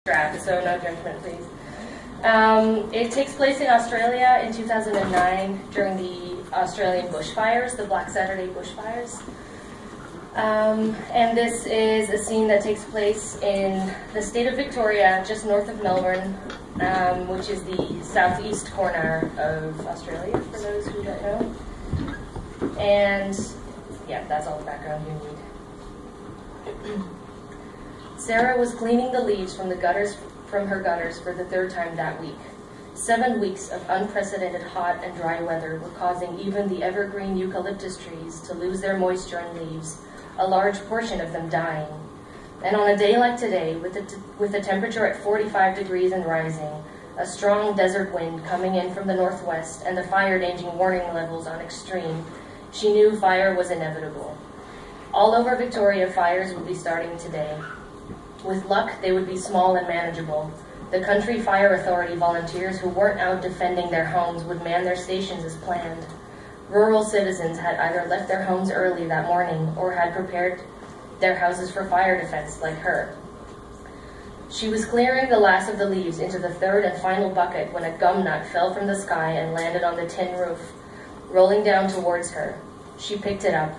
Draft, so no judgment, please. It takes place in Australia in 2009 during the Australian bushfires, the Black Saturday bushfires. And this is a scene that takes place in the state of Victoria, just north of Melbourne, which is the southeast corner of Australia, for those who don't know. And yeah, that's all the background you need. Sarah was cleaning the leaves from her gutters for the third time that week. 7 weeks of unprecedented hot and dry weather were causing even the evergreen eucalyptus trees to lose their moisture and leaves, a large portion of them dying. And on a day like today, with the temperature at 45 degrees and rising, a strong desert wind coming in from the northwest, and the fire-danger warning levels on extreme, she knew fire was inevitable. All over Victoria, fires would be starting today. With luck, they would be small and manageable. The Country Fire Authority volunteers who weren't out defending their homes would man their stations as planned. Rural citizens had either left their homes early that morning or had prepared their houses for fire defense, like her. She was clearing the last of the leaves into the third and final bucket when a gum nut fell from the sky and landed on the tin roof, rolling down towards her. She picked it up.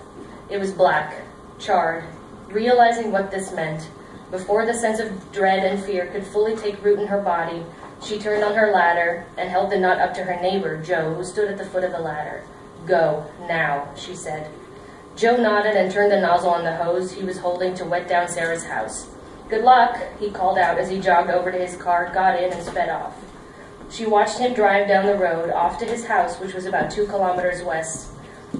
It was black, charred. Realizing what this meant, before the sense of dread and fear could fully take root in her body, she turned on her ladder and held the nut up to her neighbor, Joe, who stood at the foot of the ladder. "Go, now," she said. Joe nodded and turned the nozzle on the hose he was holding to wet down Sarah's house. "Good luck," he called out as he jogged over to his car, got in, and sped off. She watched him drive down the road, off to his house, which was about 2 kilometers west.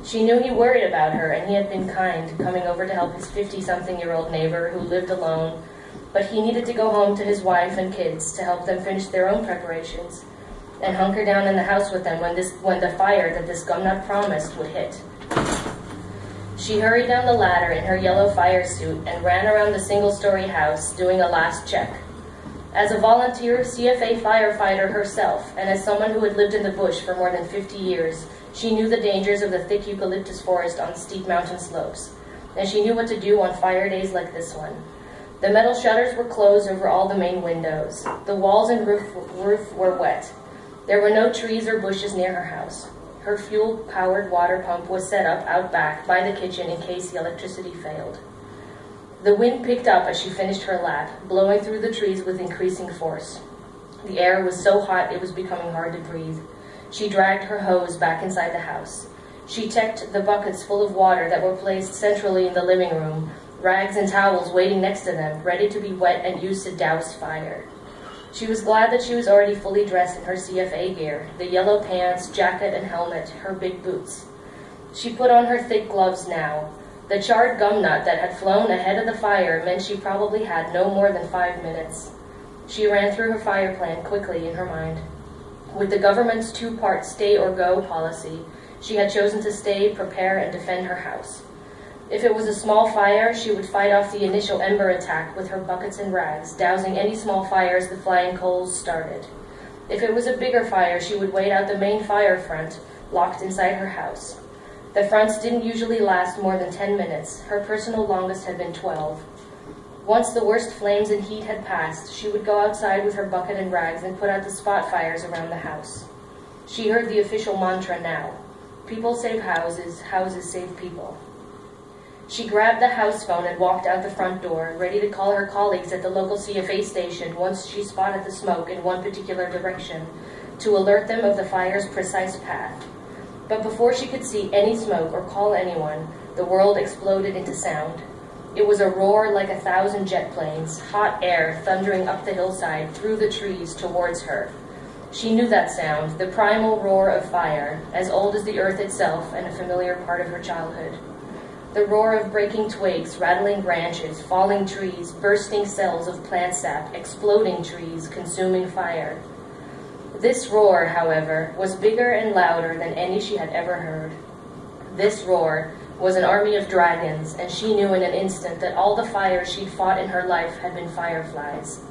She knew he worried about her, and he had been kind, coming over to help his 50-something-year-old neighbor who lived alone, but he needed to go home to his wife and kids to help them finish their own preparations and hunker down in the house with them when the fire that this gumnut promised would hit. She hurried down the ladder in her yellow fire suit and ran around the single-story house, doing a last check. As a volunteer CFA firefighter herself, and as someone who had lived in the bush for more than 50 years, she knew the dangers of the thick eucalyptus forest on steep mountain slopes, and she knew what to do on fire days like this one. The metal shutters were closed over all the main windows. The walls and roof were wet. There were no trees or bushes near her house. Her fuel-powered water pump was set up out back by the kitchen in case the electricity failed. The wind picked up as she finished her lap, blowing through the trees with increasing force. The air was so hot it was becoming hard to breathe. She dragged her hose back inside the house. She checked the buckets full of water that were placed centrally in the living room, rags and towels waiting next to them, ready to be wet and used to douse fire. She was glad that she was already fully dressed in her CFA gear, the yellow pants, jacket, and helmet, her big boots. She put on her thick gloves now. The charred gum nut that had flown ahead of the fire meant she probably had no more than 5 minutes. She ran through her fire plan quickly in her mind. With the government's 2-part stay-or-go policy, she had chosen to stay, prepare, and defend her house. If it was a small fire, she would fight off the initial ember attack with her buckets and rags, dousing any small fires the flying coals started. If it was a bigger fire, she would wait out the main fire front, locked inside her house. The fronts didn't usually last more than 10 minutes. Her personal longest had been 12. Once the worst flames and heat had passed, she would go outside with her bucket and rags and put out the spot fires around the house. She heard the official mantra now. People save houses, houses save people. She grabbed the house phone and walked out the front door, ready to call her colleagues at the local CFA station once she spotted the smoke in one particular direction, to alert them of the fire's precise path. But before she could see any smoke or call anyone, the world exploded into sound. It was a roar like 1,000 jet planes, hot air thundering up the hillside through the trees towards her. She knew that sound, the primal roar of fire, as old as the earth itself and a familiar part of her childhood. The roar of breaking twigs, rattling branches, falling trees, bursting cells of plant sap, exploding trees, consuming fire. This roar, however, was bigger and louder than any she had ever heard. This roar was an army of dragons, and she knew in an instant that all the fires she'd fought in her life had been fireflies.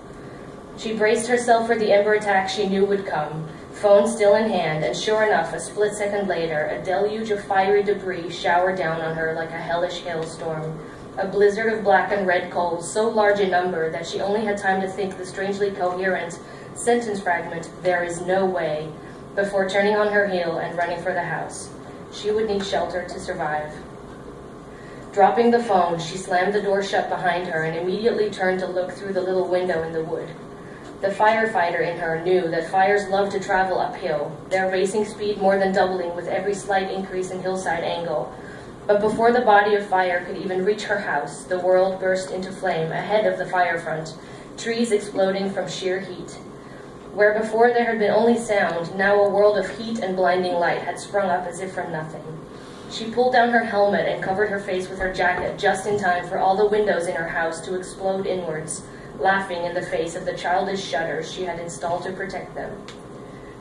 She braced herself for the ember attack she knew would come, phone still in hand, and sure enough, a split second later, a deluge of fiery debris showered down on her like a hellish hailstorm, a blizzard of black and red coals, so large in number that she only had time to think the strangely coherent sentence fragment, "There is no way," before turning on her heel and running for the house. She would need shelter to survive. Dropping the phone, she slammed the door shut behind her and immediately turned to look through the little window in the wood. The firefighter in her knew that fires love to travel uphill, their racing speed more than doubling with every slight increase in hillside angle. But before the body of fire could even reach her house, the world burst into flame ahead of the fire front, trees exploding from sheer heat. Where before there had been only sound, now a world of heat and blinding light had sprung up as if from nothing. She pulled down her helmet and covered her face with her jacket just in time for all the windows in her house to explode inwards, laughing in the face of the childish shutters she had installed to protect them.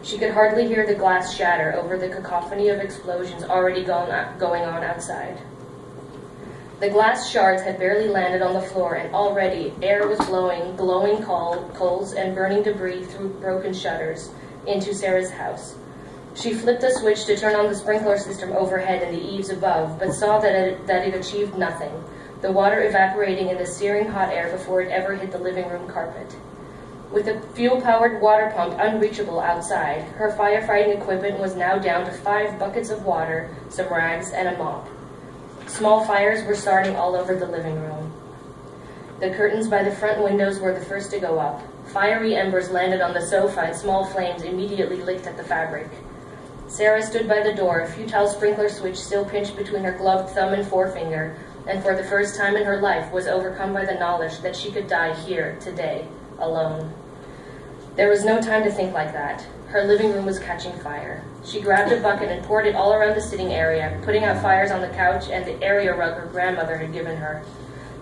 She could hardly hear the glass shatter over the cacophony of explosions already going on outside. The glass shards had barely landed on the floor, and already air was blowing glowing coals and burning debris through broken shutters into Sarah's house. She flipped a switch to turn on the sprinkler system overhead and the eaves above, but saw that it achieved nothing, the water evaporating in the searing hot air before it ever hit the living room carpet. With a fuel-powered water pump unreachable outside, her firefighting equipment was now down to 5 buckets of water, some rags, and a mop. Small fires were starting all over the living room. The curtains by the front windows were the first to go up. Fiery embers landed on the sofa, and small flames immediately licked at the fabric. Sarah stood by the door, a futile sprinkler switch still pinched between her gloved thumb and forefinger, and for the first time in her life was overcome by the knowledge that she could die here, today, alone. There was no time to think like that. Her living room was catching fire. She grabbed a bucket and poured it all around the sitting area, putting out fires on the couch and the area rug her grandmother had given her.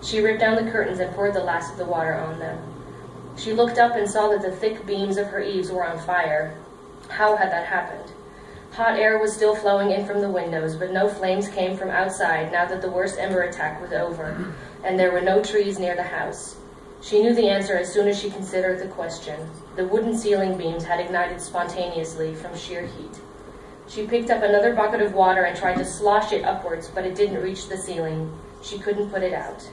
She ripped down the curtains and poured the last of the water on them. She looked up and saw that the thick beams of her eaves were on fire. How had that happened? Hot air was still flowing in from the windows, but no flames came from outside now that the worst ember attack was over, and there were no trees near the house. She knew the answer as soon as she considered the question. The wooden ceiling beams had ignited spontaneously from sheer heat. She picked up another bucket of water and tried to slosh it upwards, but it didn't reach the ceiling. She couldn't put it out.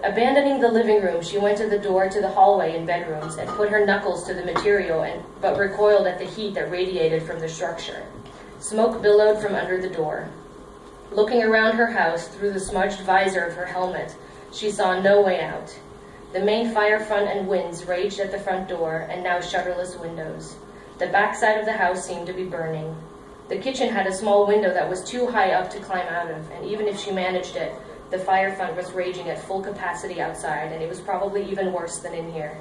Abandoning the living room, she went to the door to the hallway and bedrooms and put her knuckles to the material, but recoiled at the heat that radiated from the structure. Smoke billowed from under the door. Looking around her house through the smudged visor of her helmet, she saw no way out. The main fire front and winds raged at the front door, and now shutterless windows. The backside of the house seemed to be burning. The kitchen had a small window that was too high up to climb out of, and even if she managed it, the fire front was raging at full capacity outside, and it was probably even worse than in here.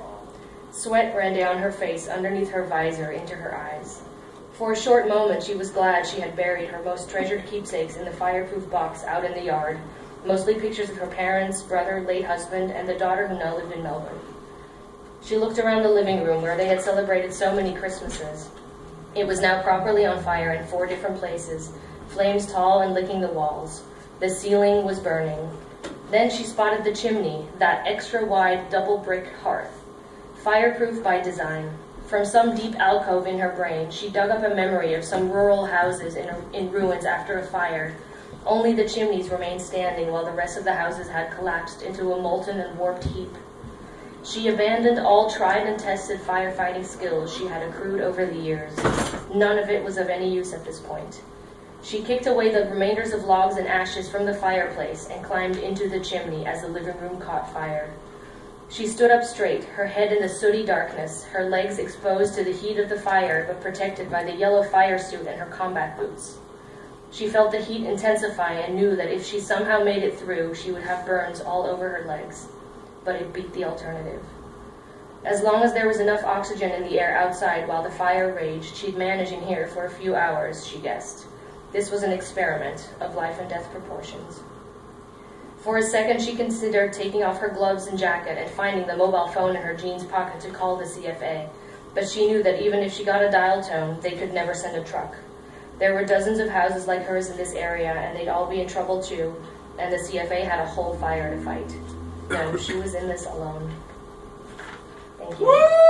Sweat ran down her face underneath her visor into her eyes. For a short moment, she was glad she had buried her most treasured keepsakes in the fireproof box out in the yard, mostly pictures of her parents, brother, late husband, and the daughter who now lived in Melbourne. She looked around the living room where they had celebrated so many Christmases. It was now properly on fire in 4 different places, flames tall and licking the walls. The ceiling was burning. Then she spotted the chimney, that extra-wide double-brick hearth. Fireproof by design. From some deep alcove in her brain, she dug up a memory of some rural houses in ruins after a fire. Only the chimneys remained standing while the rest of the houses had collapsed into a molten and warped heap. She abandoned all tried and tested firefighting skills she had accrued over the years. None of it was of any use at this point. She kicked away the remainders of logs and ashes from the fireplace and climbed into the chimney as the living room caught fire. She stood up straight, her head in the sooty darkness, her legs exposed to the heat of the fire but protected by the yellow fire suit and her combat boots. She felt the heat intensify and knew that if she somehow made it through, she would have burns all over her legs. But it beat the alternative. As long as there was enough oxygen in the air outside while the fire raged, she'd manage in here for a few hours, she guessed. This was an experiment of life and death proportions. For a second, she considered taking off her gloves and jacket and finding the mobile phone in her jeans pocket to call the CFA. But she knew that even if she got a dial tone, they could never send a truck. There were dozens of houses like hers in this area, and they'd all be in trouble too, and the CFA had a whole fire to fight. No, she was in this alone. Thank you.